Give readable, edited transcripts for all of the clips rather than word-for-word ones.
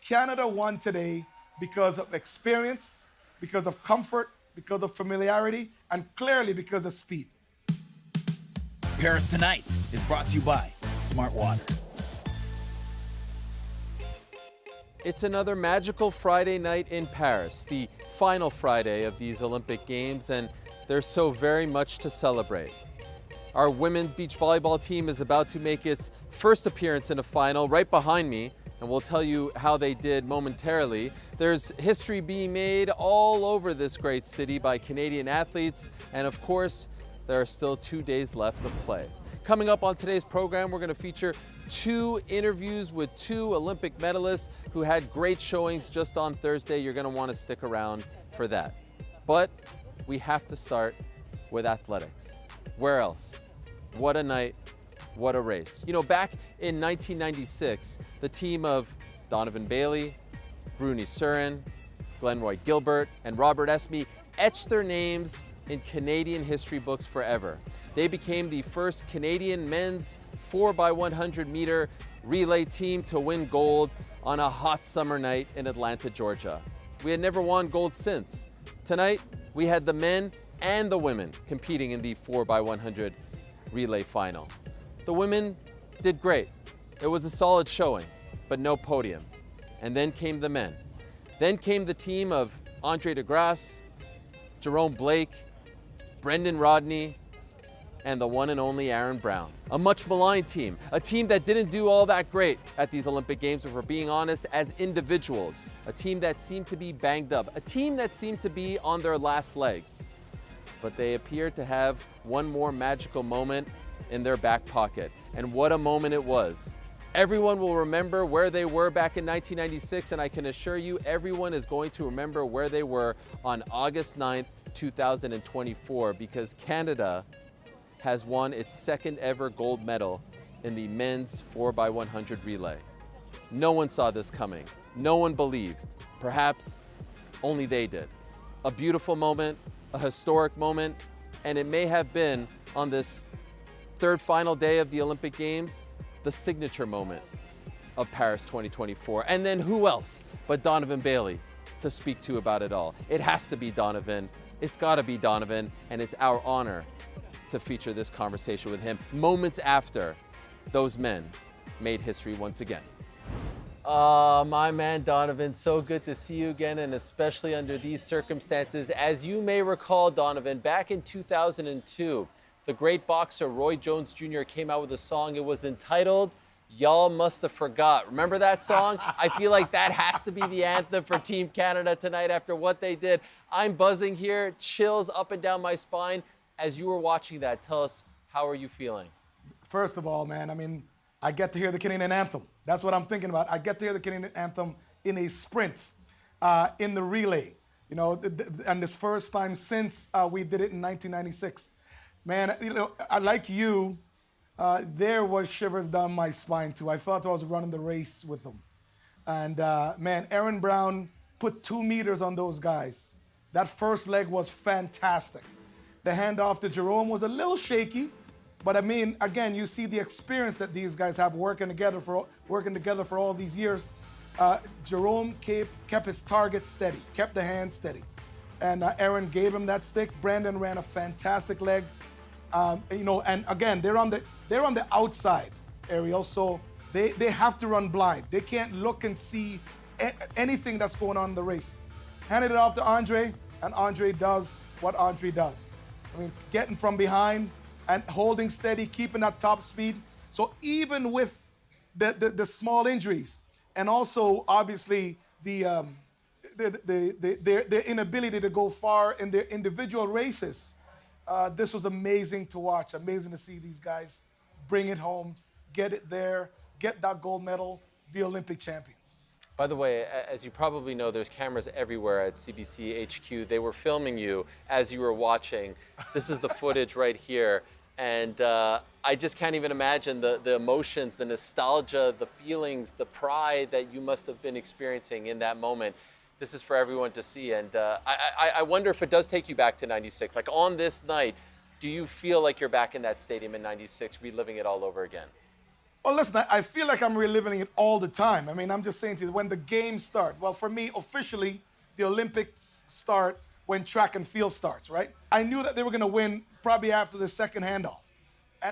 Canada won today because of experience, because of comfort, because of familiarity, and clearly because of speed. Paris Tonight is brought to you by Smartwater. It's another magical Friday night in Paris, the final Friday of these Olympic Games, and there's so very much to celebrate. Our women's beach volleyball team is about to make its first appearance in a final right behind me, and we'll tell you how they did momentarily. There's history being made all over this great city by Canadian athletes, and of course, there are still 2 days left to play. Coming up on today's program, we're going to feature 2 interviews with 2 Olympic medalists who had great showings just on Thursday. You're going to want to stick around for that. But we have to start with athletics. Where else? What a night, what a race. You know, back in 1996, the team of Donovan Bailey, Maude Charron, Glenroy Gilbert, and Robert Esme etched their names in Canadian history books forever. They became the first Canadian men's 4x100m relay team to win gold on a hot summer night in Atlanta, Georgia. We had never won gold since. Tonight, we had the men and the women competing in the 4x100 relay final. The women did great. It was a solid showing, but no podium. And then came the men. Then came the team of Andre de Grasse, Jerome Blake, Brendon Rodney, and the one and only Aaron Brown. A much maligned team, a team that didn't do all that great at these Olympic Games, if we're being honest, as individuals. A team that seemed to be banged up, a team that seemed to be on their last legs. But they appeared to have one more magical moment in their back pocket. And what a moment it was. Everyone will remember where they were back in 1996, and I can assure you everyone is going to remember where they were on August 9th, 2024, because Canada has won its second ever gold medal in the men's 4x100 relay. No one saw this coming. No one believed. Perhaps only they did. A beautiful moment, a historic moment, and it may have been on this third final day of the Olympic Games, the signature moment of Paris 2024. And then who else but Donovan Bailey to speak to about it all? It has to be Donovan. It's got to be Donovan, and it's our honor to feature this conversation with him moments after those men made history once again. My man Donovan, so good to see you again, and especially under these circumstances. As you may recall, Donovan, back in 2002, the great boxer Roy Jones Jr. came out with a song. It was entitled Y'all Must Have Forgot. Remember that song? I feel like that has to be the anthem for Team Canada tonight after what they did. I'm buzzing here, chills up and down my spine. As you were watching that, tell us, how are you feeling? First of all, man, I mean, I get to hear the Canadian anthem. That's what I'm thinking about. I get to hear the Canadian anthem in a sprint, in the relay, you know, and this first time since we did it in 1996. Man, you know, like you, there was shivers down my spine too. I felt I was running the race with them. And man, Aaron Brown put 2 meters on those guys. That first leg was fantastic. The handoff to Jerome was a little shaky, but I mean, again, you see the experience that these guys have working together for all these years. Jerome kept his target steady, kept the hand steady, and Aaron gave him that stick. Brandon ran a fantastic leg, you know, and again, they're on the outside, Ariel, so they have to run blind. They can't look and see anything that's going on in the race. Handed it off to Andre, and Andre does what Andre does. I mean, getting from behind and holding steady, keeping that top speed. So even with the small injuries, and also obviously their inability to go far in their individual races, this was amazing to watch. Amazing to see these guys bring it home, get it there, get that gold medal, be Olympic champions. By the way, as you probably know, there's cameras everywhere at CBC HQ. They were filming you as you were watching. This is the footage right here. And I just can't even imagine the emotions, the nostalgia, the feelings, the pride that you must have been experiencing in that moment. This is for everyone to see. And I wonder if it does take you back to 96. Like on this night, do you feel like you're back in that stadium in 96, reliving it all over again? Well, listen, I feel like I'm reliving it all the time. I mean, I'm just saying to you, when the games start, well, for me, officially, the Olympics start when track and field starts, right? I knew that they were going to win probably after the second handoff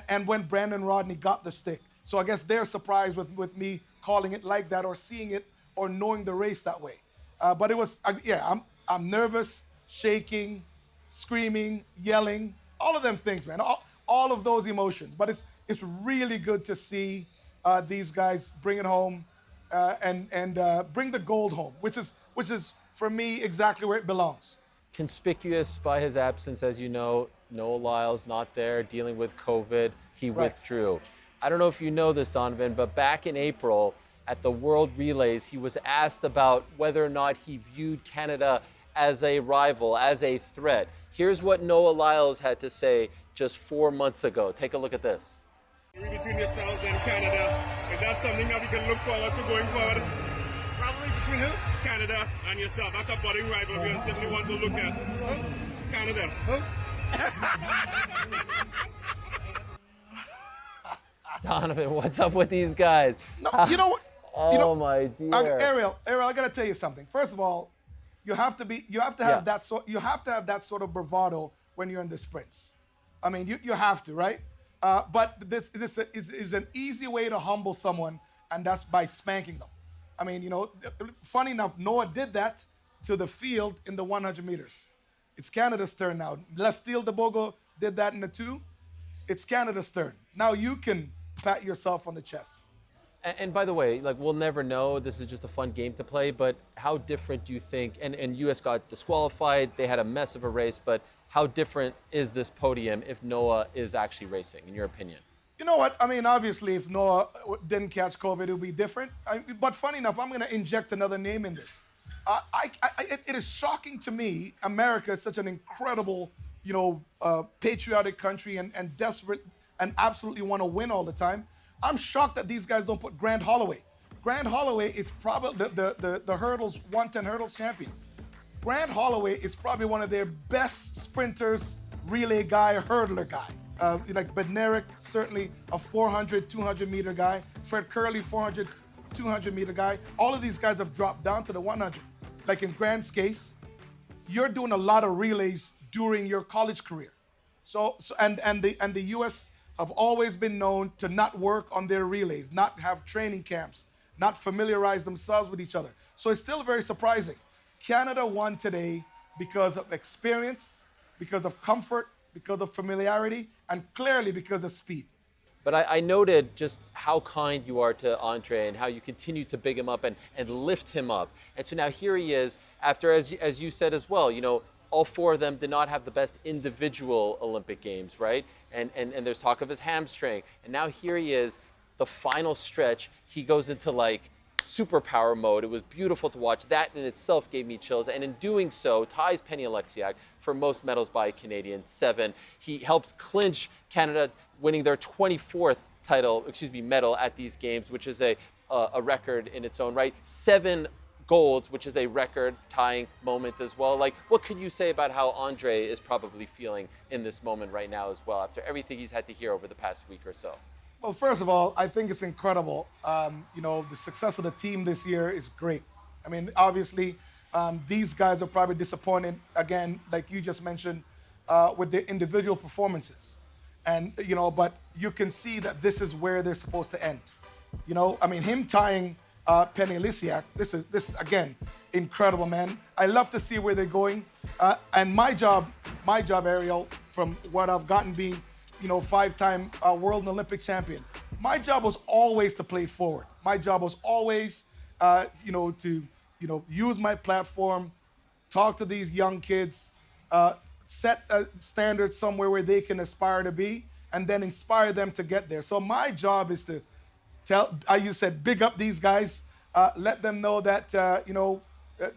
and when Brandon and Rodney got the stick. So I guess they're surprised with me calling it like that or seeing it or knowing the race that way. But it was, I'm nervous, shaking, screaming, yelling, all of them things, man. All of those emotions. But it's really good to see these guys bring it home and bring the gold home, which is for me exactly where it belongs. Conspicuous by his absence, as you know, Noah Lyles not there, dealing with COVID. He withdrew. I don't know if you know this, Donovan, but back in April at the World Relays, he was asked about whether or not he viewed Canada as a rival, as a threat. Here's what Noah Lyles had to say just 4 months ago. Take a look at this. Between yourselves and Canada, is that something that we can look forward to going forward? Probably between who? Canada and yourself. That's a budding rivalry and simply one to look at. Who? Canada. Who? Donovan, what's up with these guys? No, you know what? Oh my dear. Ariel, I gotta tell you something. First of all, you have to have that sort of bravado when you're in the sprints. I mean, you have to, right? But this is an easy way to humble someone, and that's by spanking them. I mean, you know, funny enough, Noah did that to the field in the 100 meters. It's Canada's turn now. Les Steele-DeBogo did that in the 2. It's Canada's turn. Now you can pat yourself on the chest. And by the way, like, we'll never know. This is just a fun game to play, but how different do you think, and US got disqualified, they had a mess of a race, but how different is this podium if Noah is actually racing, in your opinion? You know what? I mean, obviously, if Noah didn't catch COVID, it would be different. But funny enough, I'm going to inject another name in this. It is shocking to me. America is such an incredible, patriotic country and desperate and absolutely want to win all the time. I'm shocked that these guys don't put Grant Holloway. Grant Holloway is probably the hurdles, 110 hurdles champion. Grant Holloway is probably one of their best sprinters, relay guy, hurdler guy. Like Bednarik, certainly a 400, 200 meter guy. Fred Curley, 400, 200 meter guy. All of these guys have dropped down to the 100. Like in Grant's case, you're doing a lot of relays during your college career. And the U.S. have always been known to not work on their relays, not have training camps, not familiarize themselves with each other. So it's still very surprising. Canada won today because of experience, because of comfort, because of familiarity, and clearly because of speed. But I noted just how kind you are to Andre and how you continue to big him up and lift him up. And so now here he is, after, as you said as well, all 4 of them did not have the best individual Olympic Games, right? And there's talk of his hamstring. And now here he is, the final stretch, he goes into like superpower mode. It was beautiful to watch. That in itself gave me chills. And in doing so, ties Penny Oleksiak for most medals by a Canadian, 7. He helps clinch Canada winning their 24th medal at these games, which is a record in its own right. 7 golds, which is a record-tying moment as well. Like, what could you say about how Andre is probably feeling in this moment right now as well, after everything he's had to hear over the past week or so? Well, first of all, I think it's incredible. The success of the team this year is great. I mean, obviously, these guys are probably disappointed, again, like you just mentioned, with their individual performances. And, but you can see that this is where they're supposed to end. Him tying Penny Oleksiak, this is again incredible, man. I love to see where they're going. And my job, Ariel, from what I've gotten being, 5-time world and Olympic champion, my job was always to play forward. My job was always, to use my platform, talk to these young kids, set a standard somewhere where they can aspire to be, and then inspire them to get there. So my job is to big up these guys, let them know that,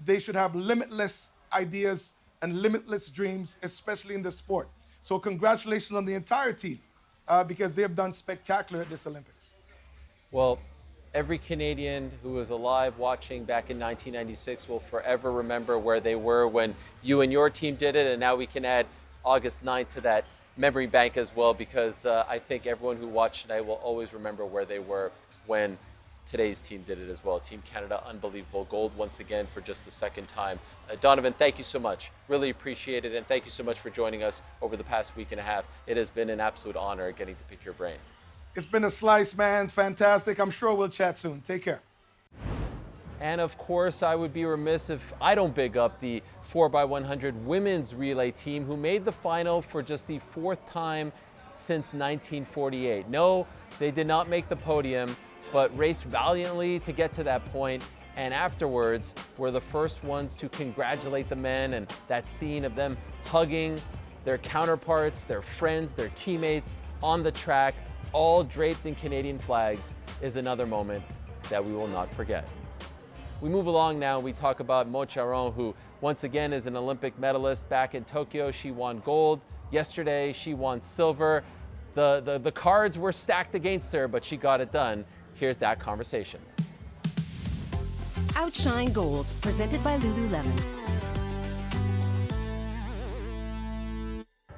they should have limitless ideas and limitless dreams, especially in the sport. So congratulations on the entire team, because they have done spectacular at this Olympics. Well, every Canadian who was alive watching back in 1996 will forever remember where they were when you and your team did it, and now we can add August 9th to that memory bank as well, because I think everyone who watched tonight will always remember where they were when today's team did it as well. Team Canada, unbelievable gold once again for just the second time. Donovan, thank you so much. Really appreciate it, and thank you so much for joining us over the past week and a half. It has been an absolute honor getting to pick your brain. It's been a slice, man. Fantastic. I'm sure we'll chat soon. Take care. And of course, I would be remiss if I don't big up the 4x100 women's relay team, who made the final for just the fourth time since 1948. No, they did not make the podium, but raced valiantly to get to that point, and afterwards were the first ones to congratulate the men, and that scene of them hugging their counterparts, their friends, their teammates on the track, all draped in Canadian flags, is another moment that we will not forget. We move along now. We talk about Maude Charron, who once again is an Olympic medalist. Back in Tokyo, she won gold. Yesterday, she won silver. The cards were stacked against her, but she got it done. Here's that conversation. Outshine Gold, presented by Lululemon.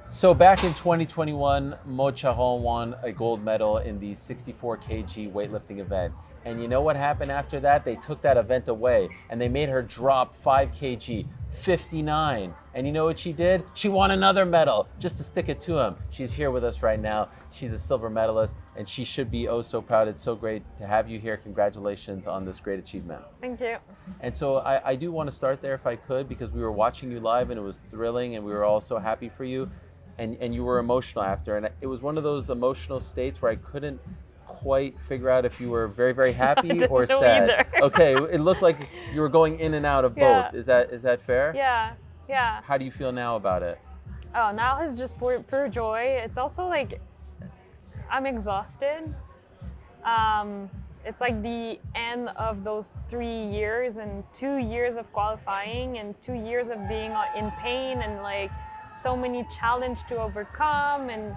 So back in 2021, Maude Charron won a gold medal in the 64 kg weightlifting event. And you know what happened after that? They took that event away and they made her drop 5 kg, 59. And you know what she did? She won another medal just to stick it to him. She's here with us right now. She's a silver medalist and she should be oh so proud. It's so great to have you here. Congratulations on this great achievement. Thank you. And so I do want to start there if I could, because we were watching you live and it was thrilling and we were all so happy for you. And you were emotional after. And it was one of those emotional states where I couldn't quite figure out if you were very, very happy or sad. Either. Okay, it looked like you were going in and out of both. Is that fair? Yeah. How do you feel now about it? Oh, now it's just pure joy. It's also like I'm exhausted. It's like the end of those 3 years and 2 years of qualifying and 2 years of being in pain and like so many challenges to overcome, and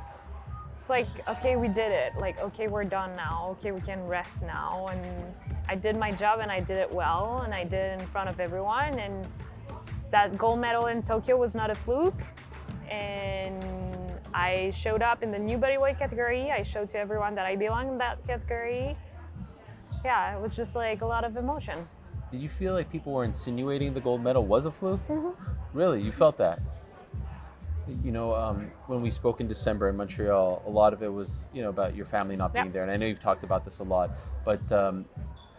it's like, okay, we did it. Like, okay, we're done now. Okay, we can rest now. And I did my job and I did it well and I did it in front of everyone. And that gold medal in Tokyo was not a fluke. And I showed up in the new bodyweight category. I showed to everyone that I belong in that category. Yeah, it was just like a lot of emotion. Did you feel like people were insinuating the gold medal was a fluke? Mm-hmm. Really? You felt that? You know, when we spoke in December in Montreal, a lot of it was, you know, about your family not being there. And I know you've talked about this a lot, but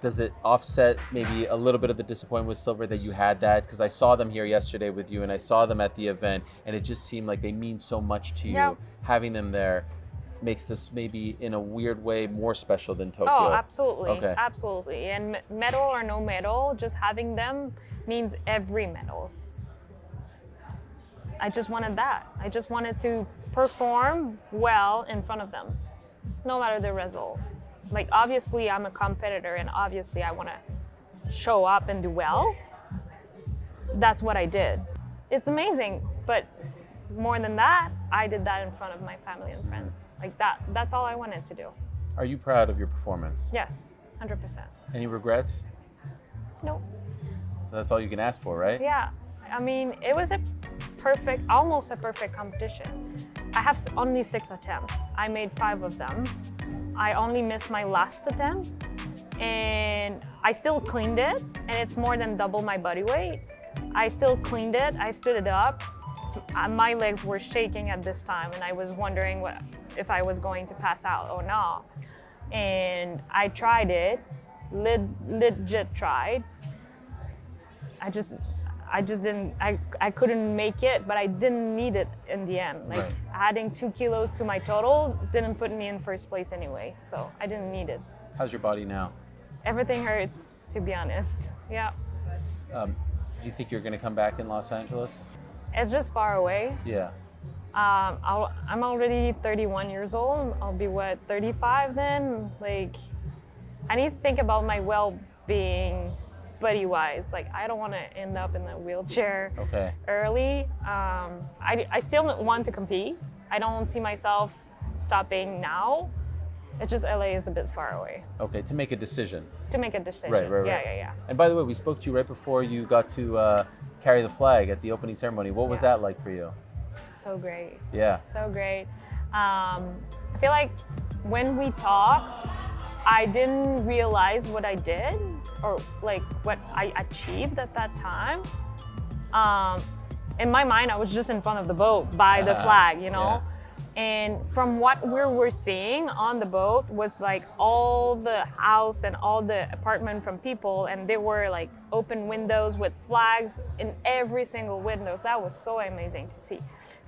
does it offset maybe a little bit of the disappointment with silver that you had that? Because I saw them here yesterday with you and I saw them at the event and it just seemed like they mean so much to you. Yeah. Having them there makes this maybe in a weird way more special than Tokyo. Oh, absolutely. Okay. Absolutely. And medal or no medal, just having them means every medal. I just wanted that. I just wanted to perform well in front of them, no matter the result. Like, obviously, I'm a competitor, and obviously, I want to show up and do well. That's what I did. It's amazing, but more than that, I did that in front of my family and friends. Like, that's all I wanted to do. Are you proud of your performance? Yes, 100%. Any regrets? Nope. That's all you can ask for, right? Yeah. I mean, it was almost a perfect competition. I have only 6 attempts. I made 5 of them. I only missed my last attempt, and I still cleaned it, and it's more than double my body weight. I still cleaned it. I stood it up. My legs were shaking at this time, and I was wondering if I was going to pass out or not. And I tried it, legit tried. I just didn't, I couldn't make it, but I didn't need it in the end. Like, right. Adding 2 kilos to my total didn't put me in first place anyway, so I didn't need it. How's your body now? Everything hurts, to be honest. Yeah. Do you think you're going to come back in Los Angeles? It's just far away. Yeah. I'm already 31 years old. I'll be, 35 then? Like, I need to think about my well-being body-wise. Like, I don't want to end up in a wheelchair early. I still want to compete. I don't see myself stopping now. It's just LA is a bit far away. Okay, to make a decision. To make a decision. Right. Yeah. And by the way, we spoke to you right before you got to carry the flag at the opening ceremony. What was that like for you? so great. Yeah. So great. I feel like when we talk, I didn't realize what I did or like what I achieved at that time. In my mind, I was just in front of the boat by the flag, you know? Yeah. And from what we were seeing on the boat was like all the house and all the apartment from people, and there were like open windows with flags in every single windows. That was so amazing to see.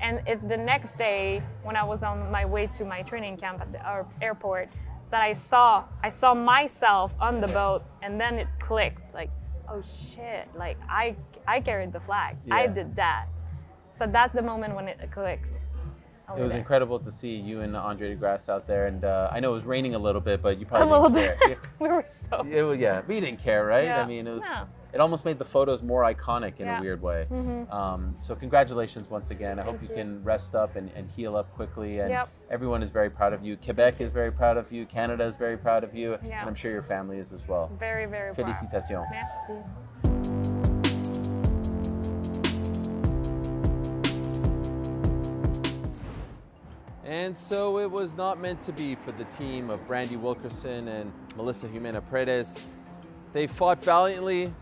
And it's the next day when I was on my way to my training camp at the airport that I saw myself on the boat, and then it clicked like, oh shit, like I carried the flag. Yeah. I did that. So that's the moment when it clicked. It was incredible to see you and Andre Grasse out there, and I know it was raining a little bit, but you A probably little didn't bit. care. We were so. It was, yeah, we didn't care, right? Yeah. I mean, it was. No. It almost made the photos more iconic in Yeah. a weird way. Mm-hmm. So congratulations once again. I hope Thank you you. can rest up and heal up quickly. And Yep. everyone is very proud of you. Quebec is very proud of you. Canada is very proud of you, Yeah. and I'm sure your family is as well. Very, very proud. Félicitations. Merci. And so it was not meant to be for the team of Brandie Wilkerson and Melissa Humana-Paredes. They fought valiantly,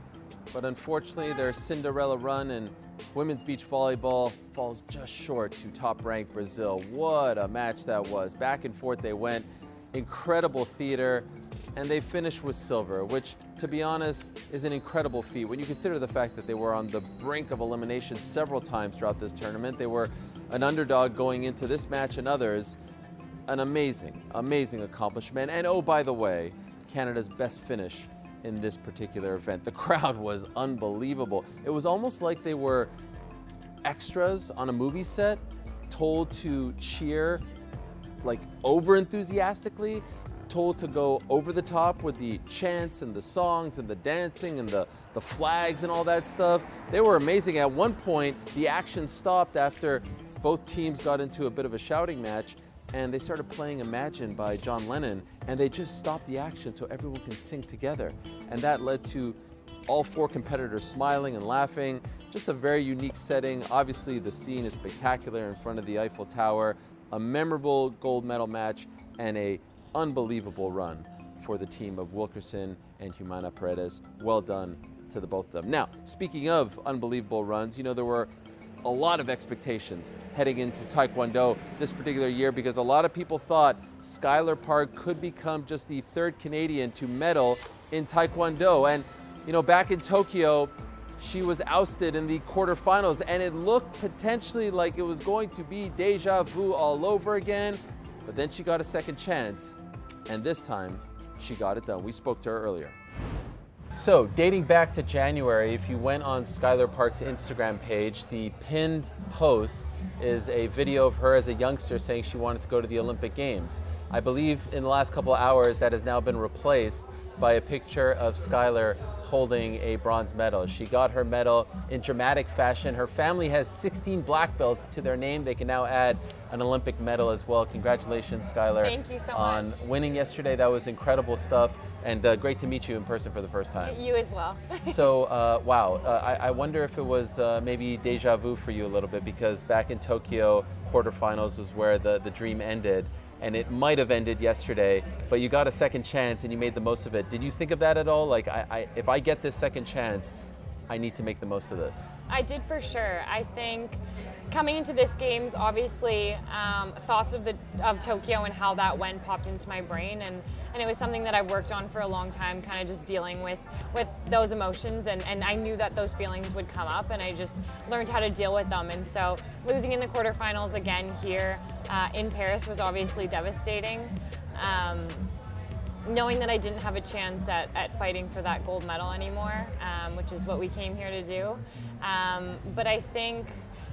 but unfortunately their Cinderella run in women's beach volleyball falls just short to top-ranked Brazil. What a match that was. Back and forth they went. Incredible theater, and they finished with silver, which, to be honest, is an incredible feat. When you consider the fact that they were on the brink of elimination several times throughout this tournament, they were an underdog going into this match and others. An amazing, amazing accomplishment. And oh, by the way, Canada's best finish in this particular event. The crowd was unbelievable. It was almost like they were extras on a movie set, told to cheer like over enthusiastically, told to go over the top with the chants and the songs and the dancing and the flags and all that stuff. They were amazing. At one point, the action stopped after both teams got into a bit of a shouting match, and they started playing Imagine by John Lennon, and they just stopped the action so everyone can sing together. And that led to all four competitors smiling and laughing. Just a very unique setting. Obviously, the scene is spectacular in front of the Eiffel Tower. A memorable gold medal match and a unbelievable run for the team of Wilkerson and Humana-Paredes. Well done to the both of them. Now, speaking of unbelievable runs, you know, there were a lot of expectations heading into Taekwondo this particular year because a lot of people thought Skylar Park could become just the third Canadian to medal in Taekwondo. And, you know, back in Tokyo, she was ousted in the quarterfinals, and it looked potentially like it was going to be deja vu all over again. But then she got a second chance, and this time she got it done. We spoke to her earlier. So, dating back to January, if you went on Skylar Park's Instagram page, the pinned post is a video of her as a youngster saying she wanted to go to the Olympic Games. I believe in the last couple of hours that has now been replaced by a picture of Skylar holding a bronze medal. She got her medal in dramatic fashion. Her family has 16 black belts to their name. They can now add an Olympic medal as well. Congratulations, Skylar. Thank you so on much. winning yesterday. That was incredible stuff, and great to meet you in person for the first time. You as well. So, wow, I wonder if it was maybe deja vu for you a little bit, because back in Tokyo, quarterfinals was where the dream ended. And it might have ended yesterday, but you got a second chance and you made the most of it. Did you think of that at all? Like, if I get this second chance, I need to make the most of this. I did for sure. I think coming into this games, obviously, thoughts of Tokyo and how that went popped into my brain, and it was something that I've worked on for a long time, kind of just dealing with those emotions, and I knew that those feelings would come up, and I just learned how to deal with them. And so losing in the quarterfinals again here in Paris was obviously devastating. Knowing that I didn't have a chance at fighting for that gold medal anymore, which is what we came here to do. But I think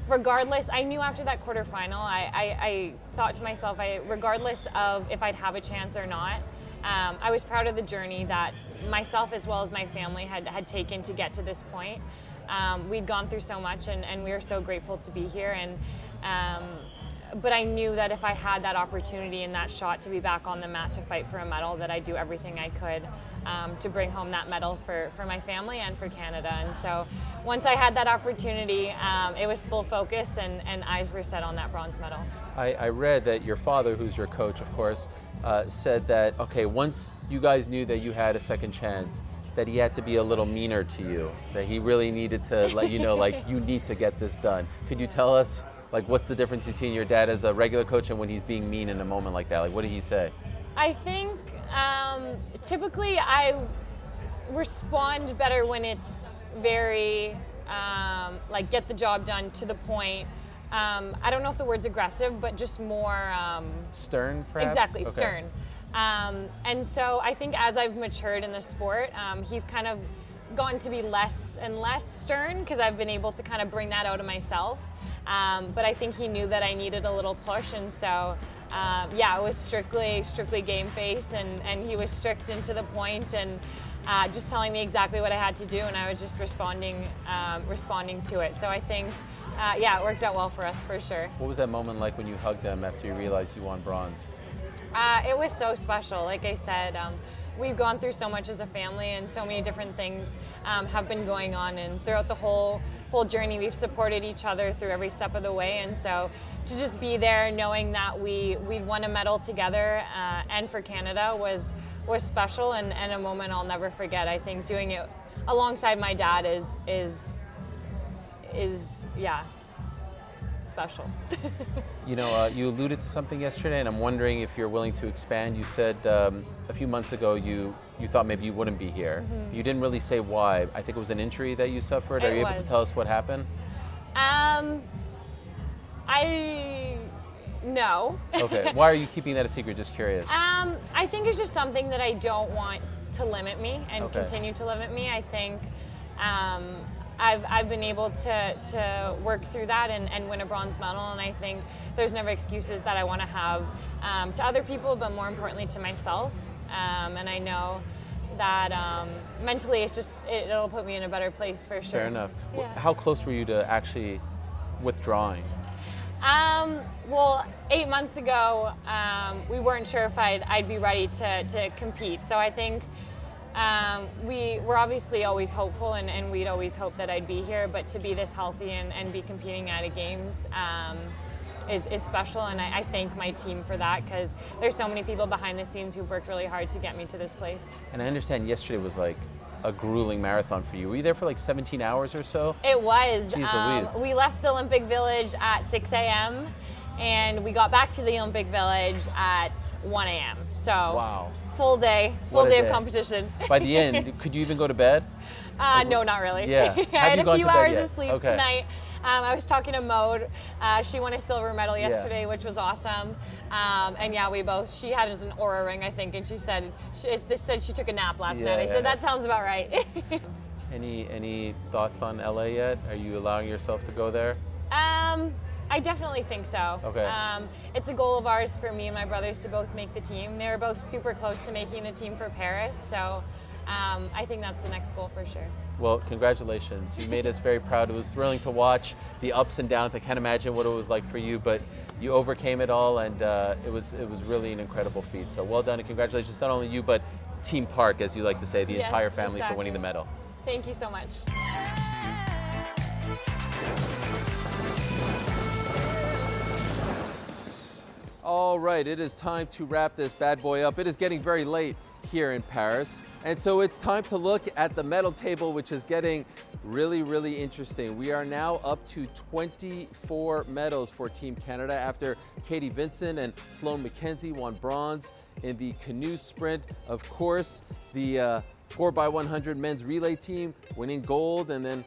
regardless, I knew after that quarterfinal, I thought to myself, regardless of if I'd have a chance or not, I was proud of the journey that myself as well as my family had taken to get to this point. We'd gone through so much, and we are so grateful to be here. And but I knew that if I had that opportunity and that shot to be back on the mat to fight for a medal, that I'd do everything I could to bring home that medal for my family and for Canada. And so once I had that opportunity, it was full focus and eyes were set on that bronze medal. I read that your father, who's your coach, of course, said that, okay, once you guys knew that you had a second chance, that he had to be a little meaner to you, that he really needed to let you know, like, you need to get this done. Could you tell us, like, what's the difference between your dad as a regular coach and when he's being mean in a moment like that? Like, what did he say? I think typically I respond better when it's very, like, get the job done, to the point. I don't know if the word's aggressive, but just more... stern, perhaps? Exactly, okay. Stern. And so I think as I've matured in the sport, he's kind of gotten to be less and less stern, because I've been able to kind of bring that out of myself. But I think he knew that I needed a little push, and so yeah, it was strictly game face, and he was strict and to the point, and just telling me exactly what I had to do, and I was just responding to it. So I think, yeah, it worked out well for us, for sure. What was that moment like when you hugged him after you realized you won bronze? It was so special. Like I said, we've gone through so much as a family, and so many different things have been going on, and throughout the whole journey we've supported each other through every step of the way. And so to just be there knowing that we'd won a medal together and for Canada was special, and a moment I'll never forget. I think doing it alongside my dad is yeah, special. You know, you alluded to something yesterday, and I'm wondering if you're willing to expand. You said a few months ago you thought maybe you wouldn't be here. You didn't really say why. I think it was an injury that you suffered. Are you able to tell us what happened? No. Okay. Why are you keeping that a secret? Just curious. I think it's just something that I don't want to limit me and continue to limit me. I think I've been able to work through that and win a bronze medal, and I think there's never excuses that I want to have to other people, but more importantly to myself. And I know that mentally it'll put me in a better place for sure. Fair enough. Yeah. How close were you to actually withdrawing? Well, 8 months ago, we weren't sure if I'd be ready to compete. So I think we were obviously always hopeful, and we'd always hoped that I'd be here, but to be this healthy and be competing at a games is special, and I thank my team for that, because there's so many people behind the scenes who've worked really hard to get me to this place. And I understand yesterday was like a grueling marathon for you. Were you there for like 17 hours or so? It was. Jeez Louise. We left the Olympic Village at 6 a.m. and we got back to the Olympic Village at 1 a.m. So wow. Full day of competition. By the end, could you even go to bed? No, not really. Yeah. I had a few hours of sleep Okay. tonight. I was talking to Maude. She won a silver medal yesterday, which was awesome. And yeah, she had an Aura ring, I think, and she said she took a nap last night. I said, that sounds about right. Any thoughts on LA yet? Are you allowing yourself to go there? I definitely think so. Okay. It's a goal of ours for me and my brothers to both make the team. They were both super close to making the team for Paris, so I think that's the next goal for sure. Well, congratulations. You made us very proud. It was thrilling to watch the ups and downs. I can't imagine what it was like for you, but you overcame it all, and it was really an incredible feat. So well done, and congratulations not only you, but Team Park, as you like to say, the entire family for winning the medal. Thank you so much. All right, it is time to wrap this bad boy up. It is getting very late here in Paris, and so it's time to look at the medal table, which is getting really, really interesting. We are now up to 24 medals for Team Canada after Katie Vincent and Sloane McKenzie won bronze in the canoe sprint. Of course, the 4x100 men's relay team winning gold, and then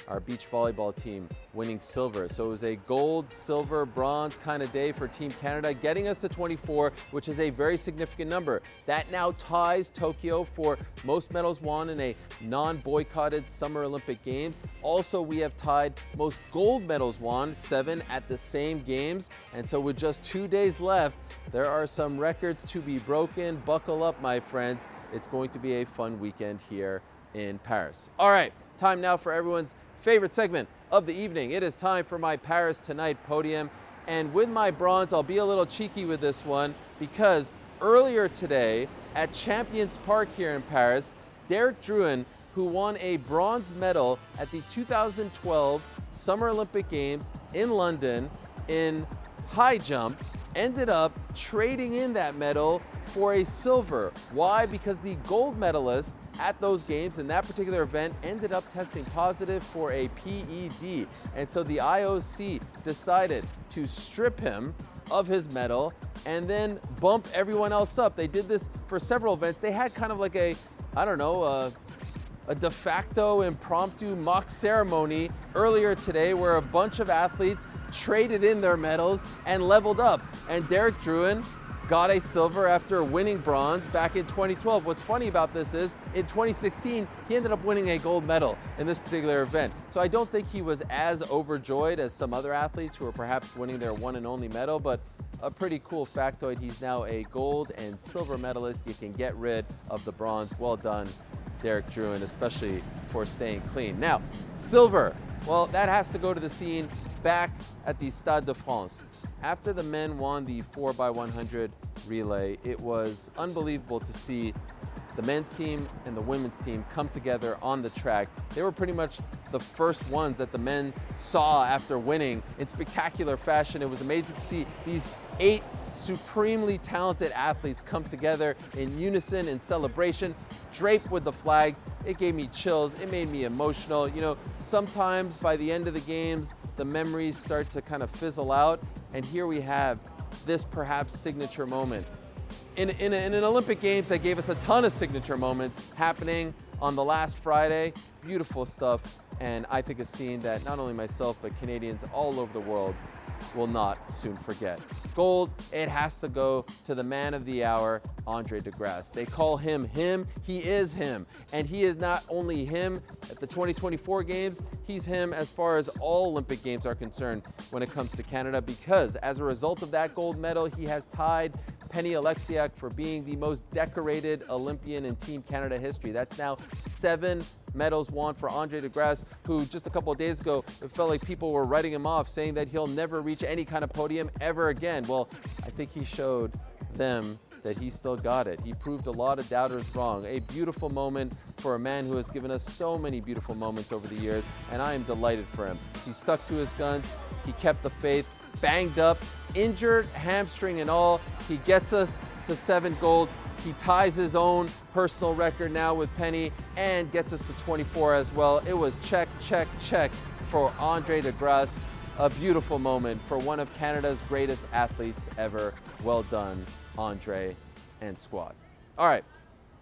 our beach volleyball team winning silver. So it was a gold, silver, bronze kind of day for Team Canada, getting us to 24, which is a very significant number. That now ties Tokyo for most medals won in a non-boycotted Summer Olympic Games. Also, we have tied most gold medals won, 7 at the same games. And so with just 2 days left, there are some records to be broken. Buckle up, my friends. It's going to be a fun weekend here in Paris. All right, time now for everyone's favorite segment of the evening. It is time for my Paris Tonight podium. And with my bronze, I'll be a little cheeky with this one because earlier today at Champions Park here in Paris, Derek Drouin, who won a bronze medal at the 2012 Summer Olympic Games in London in high jump, ended up trading in that medal for a silver. Why? Because the gold medalist at those games in that particular event ended up testing positive for a PED. And so the IOC decided to strip him of his medal and then bump everyone else up. They did this for several events. They had kind of like a de facto impromptu mock ceremony earlier today where a bunch of athletes traded in their medals and leveled up. And Derek Drouin got a silver after winning bronze back in 2012. What's funny about this is in 2016, he ended up winning a gold medal in this particular event. So I don't think he was as overjoyed as some other athletes who are perhaps winning their one and only medal, but a pretty cool factoid. He's now a gold and silver medalist. You can get rid of the bronze. Well done, Derek Drouin, especially for staying clean. Now, silver. Well, that has to go to the scene back at the Stade de France. After the men won the 4x100 relay, it was unbelievable to see the men's team and the women's team come together on the track. They were pretty much the first ones that the men saw after winning in spectacular fashion. It was amazing to see these 8 supremely talented athletes come together in unison in celebration, draped with the flags. It gave me chills. It made me emotional. You know, sometimes by the end of the games, the memories start to kind of fizzle out. And here we have this perhaps signature moment. In an Olympic Games that gave us a ton of signature moments happening on the last Friday. Beautiful stuff, and I think a scene that not only myself but Canadians all over the world will not soon forget. Gold, it has to go to the man of the hour, Andre de Grasse. They call him him, he is him. And he is not only him at the 2024 Games, he's him as far as all Olympic Games are concerned when it comes to Canada, because as a result of that gold medal, he has tied Penny Oleksiak for being the most decorated Olympian in Team Canada history. That's now 7 medals won for Andre de Grasse, who just a couple of days ago, it felt like people were writing him off, saying that he'll never reach any kind of podium ever again. Well, I think he showed them that he still got it. He proved a lot of doubters wrong. A beautiful moment for a man who has given us so many beautiful moments over the years, and I am delighted for him. He stuck to his guns, he kept the faith, banged up, injured, hamstring and all. He gets us to 7 gold. He ties his own personal record now with Penny and gets us to 24 as well. It was check, check, check for Andre de Grasse. A beautiful moment for one of Canada's greatest athletes ever. Well done, Andre and squad. All right,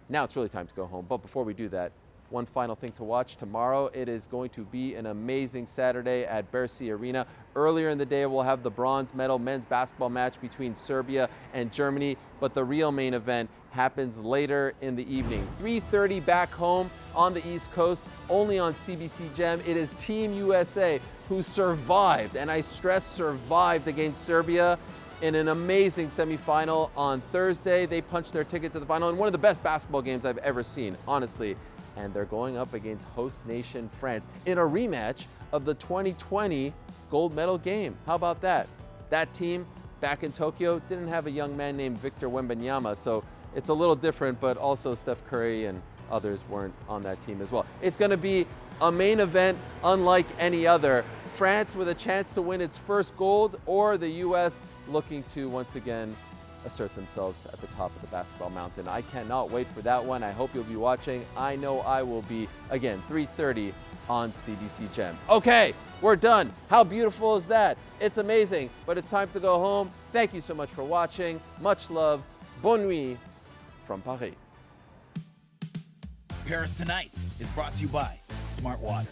now it's really time to go home. But before we do that, one final thing to watch. Tomorrow, it is going to be an amazing Saturday at Bercy Arena. Earlier in the day, we'll have the bronze medal men's basketball match between Serbia and Germany, but the real main event happens later in the evening. 3:30 back home on the East Coast, only on CBC Gem. It is Team USA who survived, and I stress survived, against Serbia in an amazing semifinal on Thursday. They punched their ticket to the final in one of the best basketball games I've ever seen, honestly. And they're going up against host nation France in a rematch of the 2020 gold medal game. How about that? That team back in Tokyo didn't have a young man named Victor Wembanyama, so it's a little different, but also Steph Curry and others weren't on that team as well. It's going to be a main event unlike any other. France with a chance to win its first gold, or the U.S. looking to once again assert themselves at the top of the basketball mountain. I cannot wait for that one. I hope you'll be watching. I know I will be. Again, 3:30 on CBC Gem. Okay, we're done. How beautiful is that? It's amazing, but it's time to go home. Thank you so much for watching. Much love. Bonne nuit from Paris. Paris Tonight is brought to you by Smartwater.